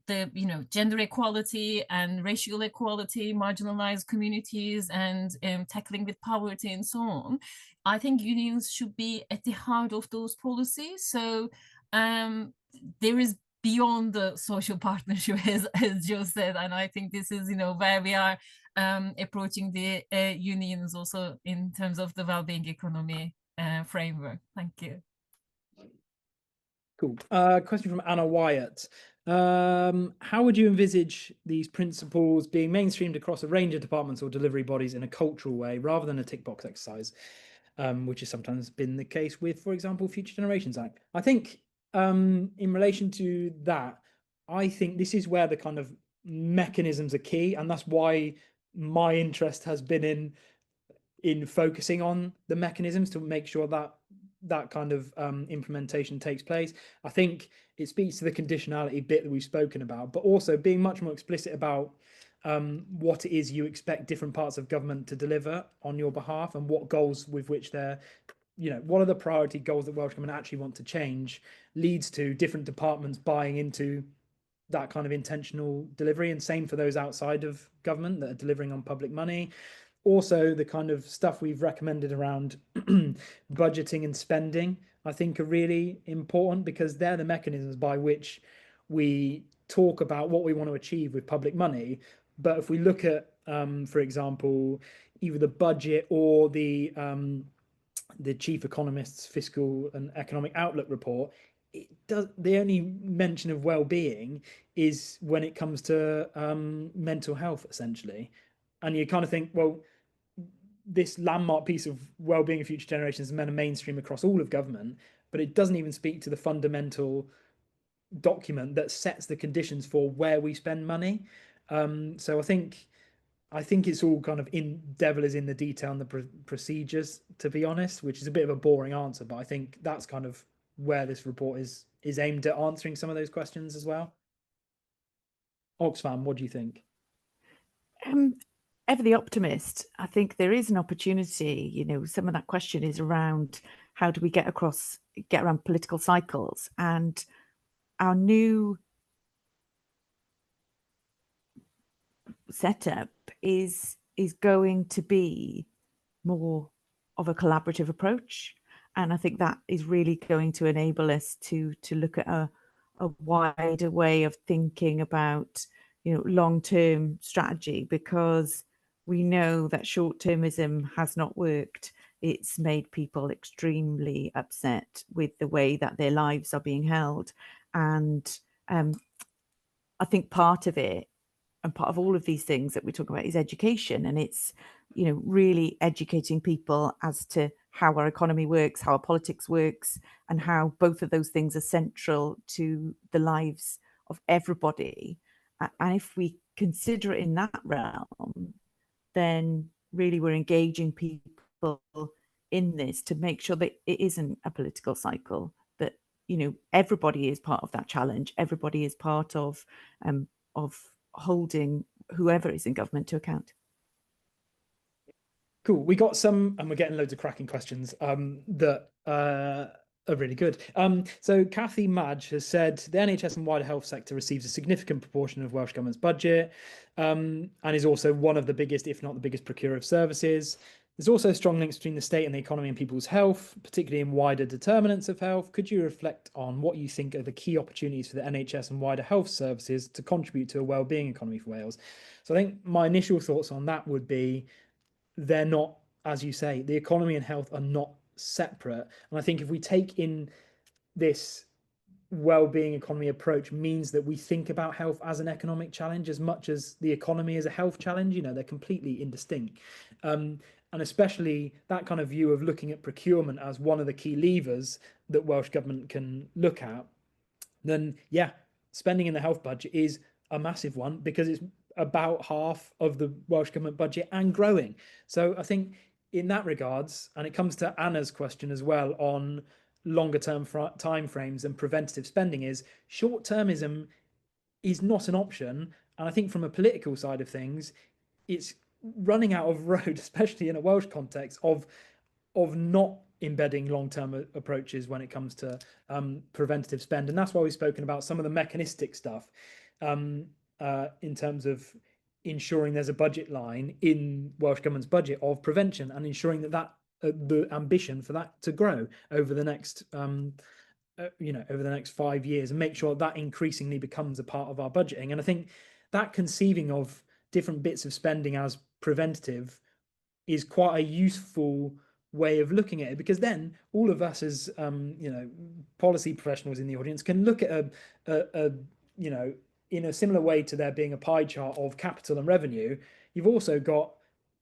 the gender equality and racial equality, marginalized communities, and tackling with poverty and so on. I think unions should be at the heart of those policies. So there is beyond the social partnership, as Joe said, and I think this is where we are approaching the unions also in terms of the well-being economy framework. Thank you. Cool. Question from Anna Wyatt. How would you envisage these principles being mainstreamed across a range of departments or delivery bodies in a cultural way, rather than a tick box exercise, which has sometimes been the case with, for example, Future Generations Act? I think in relation to that, I think this is where the kind of mechanisms are key, and that's why my interest has been in focusing on the mechanisms to make sure that that kind of implementation takes place. I think it speaks to the conditionality bit that we've spoken about, but also being much more explicit about what it is you expect different parts of government to deliver on your behalf, and what goals with which they're, what are the priority goals that Welsh Government actually want to change, leads to different departments buying into that kind of intentional delivery, and same for those outside of government that are delivering on public money. Also, the kind of stuff we've recommended around budgeting and spending, I think, are really important, because they're the mechanisms by which we talk about what we want to achieve with public money. But if we look at, for example, either the budget or the chief economist's fiscal and economic outlook report, the only mention of well-being is when it comes to mental health, essentially. And you kind of think, well, this landmark piece of well-being of future generations is meant to mainstream across all of government, but it doesn't even speak to the fundamental document that sets the conditions for where we spend money. So I think it's all kind of devil is in the detail and the procedures, to be honest, which is a bit of a boring answer, but I think that's kind of where this report is aimed at answering some of those questions as well. Oxfam, what do you think? Ever the optimist, I think there is an opportunity. You know, some of that question is around how do we get around political cycles, and our new setup is going to be more of a collaborative approach, and I think that is really going to enable us to look at a wider way of thinking about, you know, long-term strategy, because we know that short-termism has not worked. It's made people extremely upset with the way that their lives are being held, and I think part of it, and part of all of these things that we talk about, is education. And it's, you know, really educating people as to how our economy works, how our politics works, and how both of those things are central to the lives of everybody. And if we consider it in that realm, then really we're engaging people in this to make sure that it isn't a political cycle, that, you know, everybody is part of that challenge. Everybody is part of holding whoever is in government to account. Cool. We got some, and we're getting loads of cracking questions that are really good. So Kathy Madge has said the NHS and wider health sector receives a significant proportion of Welsh Government's budget, and is also one of the biggest, if not the biggest, procurer of services. There's also strong links between the state and the economy and people's health, particularly in wider determinants of health. Could you reflect on what you think are the key opportunities for the NHS and wider health services to contribute to a wellbeing economy for Wales? So I think my initial thoughts on that would be, they're not, as you say, the economy and health are not separate. And I think if we take in this well-being economy approach, means that we think about health as an economic challenge as much as the economy is a health challenge. You know, they're completely indistinct. And especially that kind of view of looking at procurement as one of the key levers that Welsh Government can look at, then yeah, spending in the health budget is a massive one, because it's about half of the Welsh Government budget and growing. So I think in that regards, and it comes to Anna's question as well on longer term timeframes and preventative spending, is short-termism is not an option. And I think from a political side of things, it's running out of road, especially in a Welsh context, of not embedding long-term approaches when it comes to preventative spend. And that's why we've spoken about some of the mechanistic stuff in terms of ensuring there's a budget line in Welsh Government's budget of prevention, and ensuring that the ambition for that to grow over the next over the next 5 years, and make sure that increasingly becomes a part of our budgeting. And I think that conceiving of different bits of spending as preventative is quite a useful way of looking at it, because then all of us as policy professionals in the audience can look at a in a similar way to there being a pie chart of capital and revenue. You've also got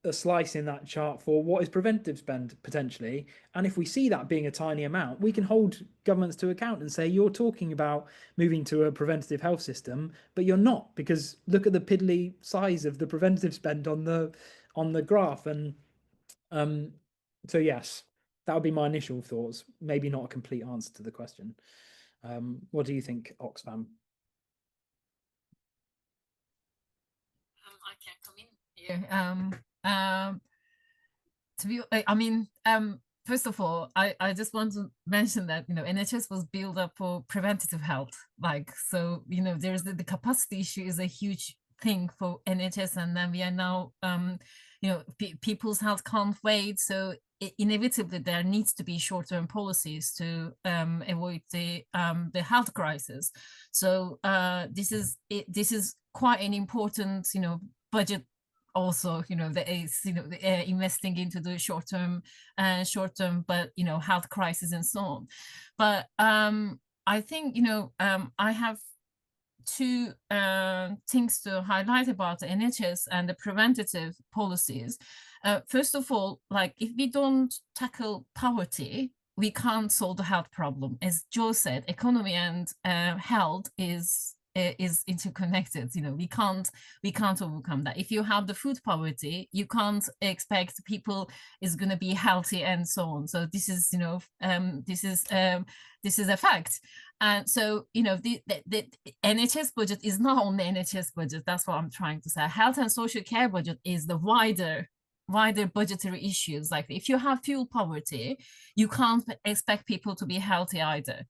a slice in that chart for what is preventative spend potentially, and if we see that being a tiny amount, we can hold governments to account and say, you're talking about moving to a preventative health system, but you're not, because look at the piddly size of the preventative spend on the graph. And so yes, that would be my initial thoughts. Maybe not a complete answer to the question. What do you think, Oxfam? I can come in here. First of all, I just want to mention that, you know, NHS was built up for preventative health. Like, so, you know, there's the capacity issue is a huge thing for NHS, and then we are now, people's health can't wait. So inevitably there needs to be short-term policies to avoid the health crisis. So this is quite an important, you know, budget. Also, you know, there is, you know, investing into the short term, but, you know, health crisis and so on. But I think, I have two things to highlight about the NHS and the preventative policies. First of all, like if we don't tackle poverty, we can't solve the health problem. As Joe said, economy and health is interconnected. We can't overcome that. If you have the food poverty, you can't expect people is going to be healthy and so on. So this is this is a fact. And so the NHS budget is not only NHS budget. That's what I'm trying to say. Health and social care budget is the wider budgetary issues. Like if you have fuel poverty, you can't expect people to be healthy either.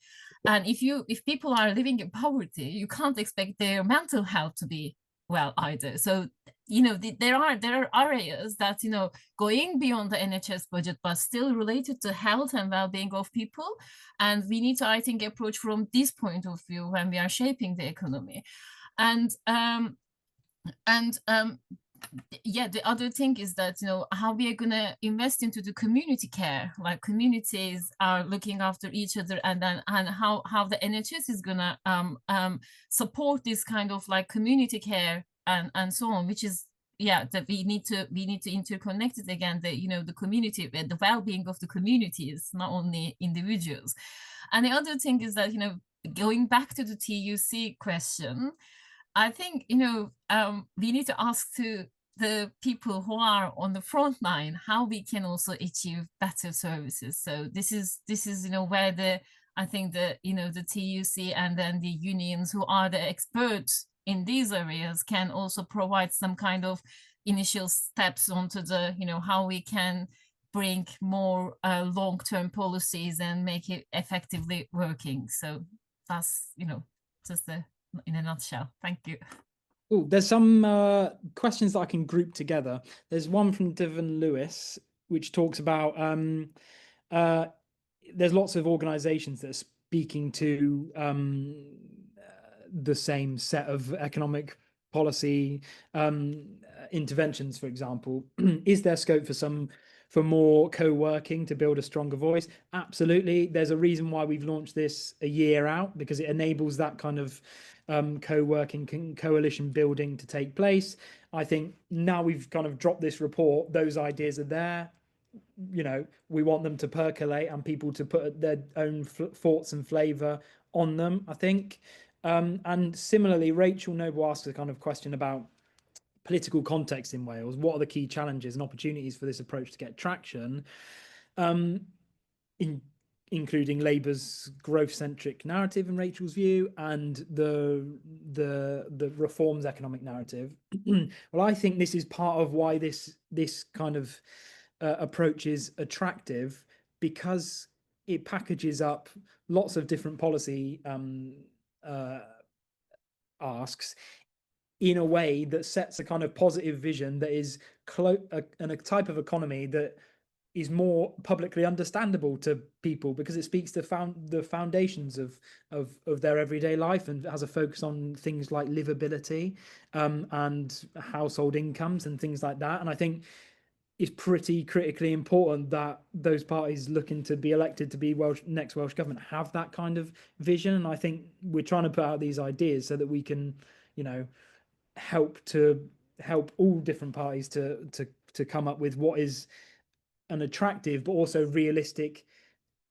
And if people are living in poverty, you can't expect their mental health to be well either. So there are areas that going beyond the NHS budget but still related to health and well-being of people, and we need to, I think, approach from this point of view when we are shaping the economy. And yeah, the other thing is that how we are going to invest into the community care, like communities are looking after each other, and how the NHS is going to support this kind of like community care and so on, which is that we need to interconnect it again. The community, the well-being of the communities, not only individuals. And the other thing is that going back to the TUC question, I think we need to ask to the people who are on the front line how we can also achieve better services. So this is where I think the TUC and then the unions who are the experts in these areas can also provide some kind of initial steps onto the how we can bring more long-term policies and make it effectively working. So that's just in a nutshell. Thank you. Oh, there's some questions that I can group together. There's one from Devon Lewis, which talks about there's lots of organizations that are speaking to the same set of economic policy interventions, for example. Is there scope for more co-working to build a stronger voice? Absolutely. There's a reason why we've launched this a year out, because it enables that kind of co-working, coalition building to take place. I think now we've kind of dropped this report, those ideas are there. We want them to percolate and people to put their own thoughts and flavour on them, I think. And similarly, Rachel Noble asked a kind of question about political context in Wales. What are the key challenges and opportunities for this approach to get traction, including Labour's growth-centric narrative in Rachel's view, and the reforms economic narrative? Well, I think this is part of why this kind of approach is attractive, because it packages up lots of different policy asks in a way that sets a kind of positive vision that is a type of economy that is more publicly understandable to people, because it speaks to the foundations of their everyday life and has a focus on things like livability and household incomes and things like that. And I think it's pretty critically important that those parties looking to be elected to be next Welsh government have that kind of vision. And I think we're trying to put out these ideas so that we can, help all different parties to come up with what is an attractive but also realistic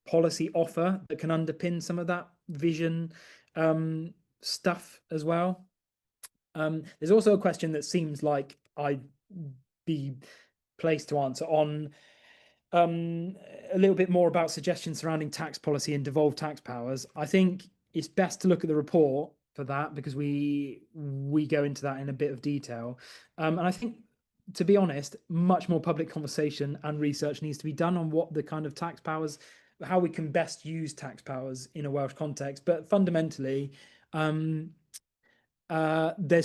policy offer that can underpin some of that vision stuff as well. There's also a question that seems like I'd be placed to answer on a little bit more about suggestions surrounding tax policy and devolved tax powers. I think it's best to look at the report for that, because we go into that in a bit of detail. And I think, to be honest, much more public conversation and research needs to be done on what the kind of tax powers, how we can best use tax powers in a Welsh context. But fundamentally, there's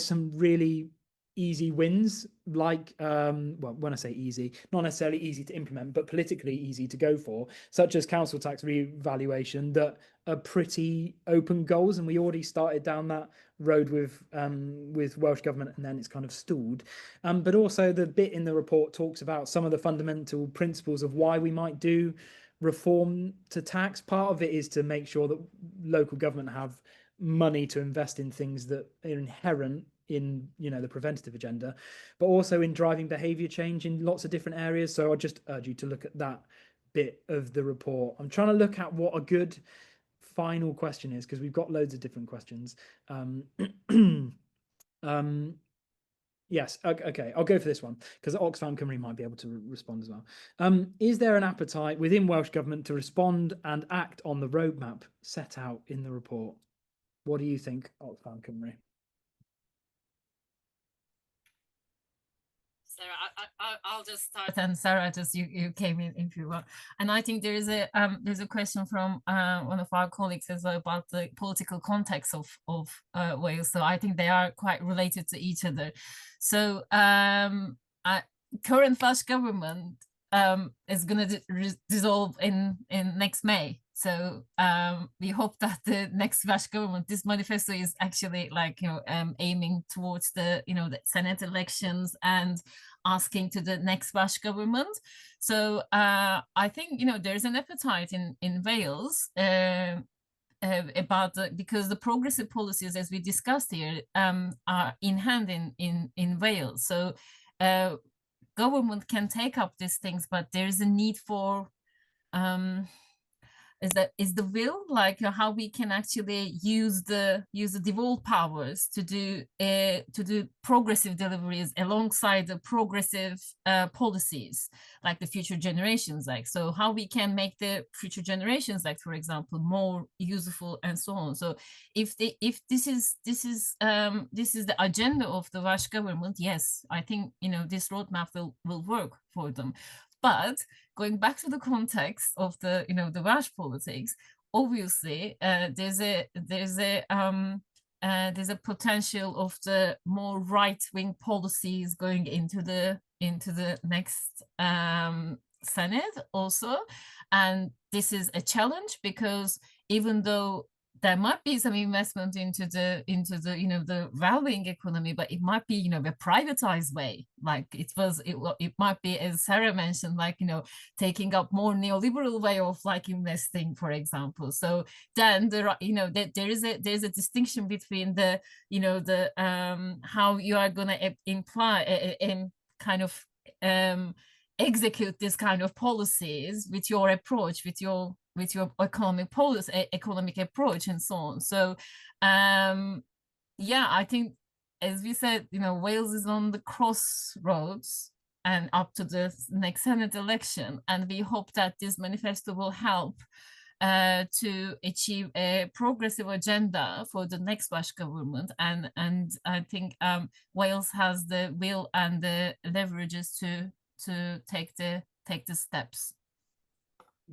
some really easy wins, like well, when I say easy, not necessarily easy to implement, but politically easy to go for, such as council tax revaluation, that are pretty open goals, and we already started down that road with Welsh Government, and then it's kind of stalled. But also the bit in the report talks about some of the fundamental principles of why we might do reform to tax. Part of it is to make sure that local government have money to invest in things that are inherent in, you know, the preventative agenda, but also in driving behavior change in lots of different areas. So I just urge you to look at that bit of the report. I'm trying to look at what a good final question is, because we've got loads of different questions. Yes, okay, I'll go for this one, because Oxfam Cymru might be able to respond as well. Is there an appetite within Welsh Government to respond and act on the roadmap set out in the report? What do you think, Oxfam Cymru? Sarah, I'll just start, and Sarah, just you came in if you want. And I think there's a question from one of our colleagues as well about the political context of Wales. So I think they are quite related to each other. So current Welsh government is going to dissolve in next May. So we hope that the next Welsh government, this manifesto is actually like, you know, aiming towards the, you know, the Senate elections and asking to the next Welsh government. So I think, you know, there's an appetite in Wales about because the progressive policies, as we discussed here, are in hand in Wales. So government can take up these things, but there is a need for is the will, like how we can actually use the devolved powers to do progressive deliveries alongside the progressive policies, like the future generations Act. So how we can make the future generations Act, for example, more useful and so on. So if this is the agenda of the Welsh government, yes, I think, you know, this roadmap will work for them. But going back to the context of the, you know, the Welsh politics, obviously there's a potential of the more right-wing policies going into the next Senate also, and this is a challenge because even though there might be some investment into the you know, the wellbeing economy, but it might be, you know, a privatized way, like it might be, as Sarah mentioned, like, you know, taking up more neoliberal way of like investing, for example. So then there are, you know, there's a distinction between the, you know, the how you are going to imply kind of execute this kind of policies with your approach, with your economic policy, economic approach, and so on. So yeah, I think, as we said, you know, Wales is on the crossroads and up to the next Senate election, and we hope that this manifesto will help to achieve a progressive agenda for the next Welsh government, and I think Wales has the will and the leverages to take the steps.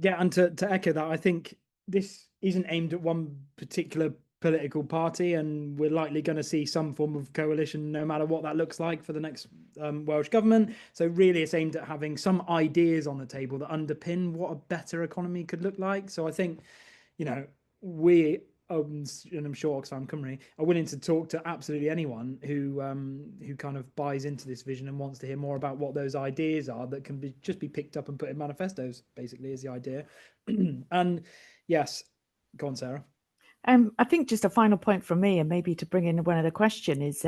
Yeah, and to echo that, I think this isn't aimed at one particular political party, and we're likely going to see some form of coalition no matter what that looks like for the next Welsh government. So really it's aimed at having some ideas on the table that underpin what a better economy could look like. So I think, you know, we and I'm sure Oxfam Cymru are willing to talk to absolutely anyone who kind of buys into this vision and wants to hear more about what those ideas are that can just be picked up and put in manifestos, basically, is the idea. And yes, go on, Sarah. I think just a final point from me, and maybe to bring in one other question, is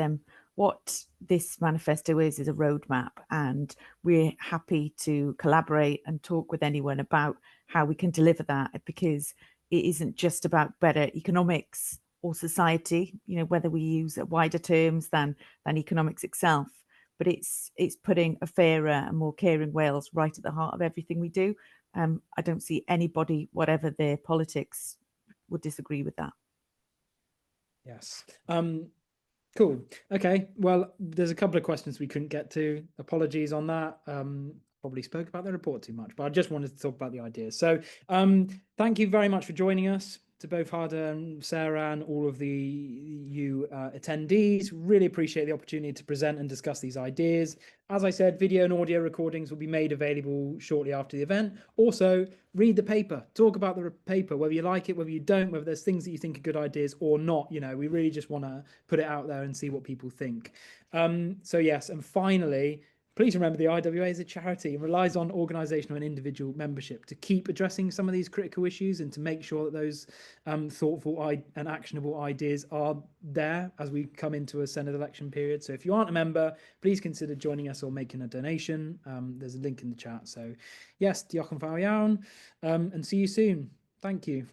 what this manifesto is a roadmap, and we're happy to collaborate and talk with anyone about how we can deliver that, because it isn't just about better economics or society, you know, whether we use wider terms than economics itself, but it's putting a fairer and more caring Wales right at the heart of everything we do. I don't see anybody, whatever their politics, would disagree with that. Yes. Cool. Okay. Well, there's a couple of questions we couldn't get to. Apologies on that. Probably spoke about the report too much, but I just wanted to talk about the ideas. So thank you very much for joining us, to both Hade and Sarah and all of you attendees. Really appreciate the opportunity to present and discuss these ideas. As I said, video and audio recordings will be made available shortly after the event. Also, read the paper, talk about the paper, whether you like it, whether you don't, whether there's things that you think are good ideas or not. You know, we really just want to put it out there and see what people think. So yes, and finally, Please remember the IWA is a charity and relies on organisational and individual membership to keep addressing some of these critical issues and to make sure that those thoughtful and actionable ideas are there as we come into a Senedd election period. So if you aren't a member, please consider joining us or making a donation. There's a link in the chat. So yes, diolch yn fawr iawn, and see you soon. Thank you.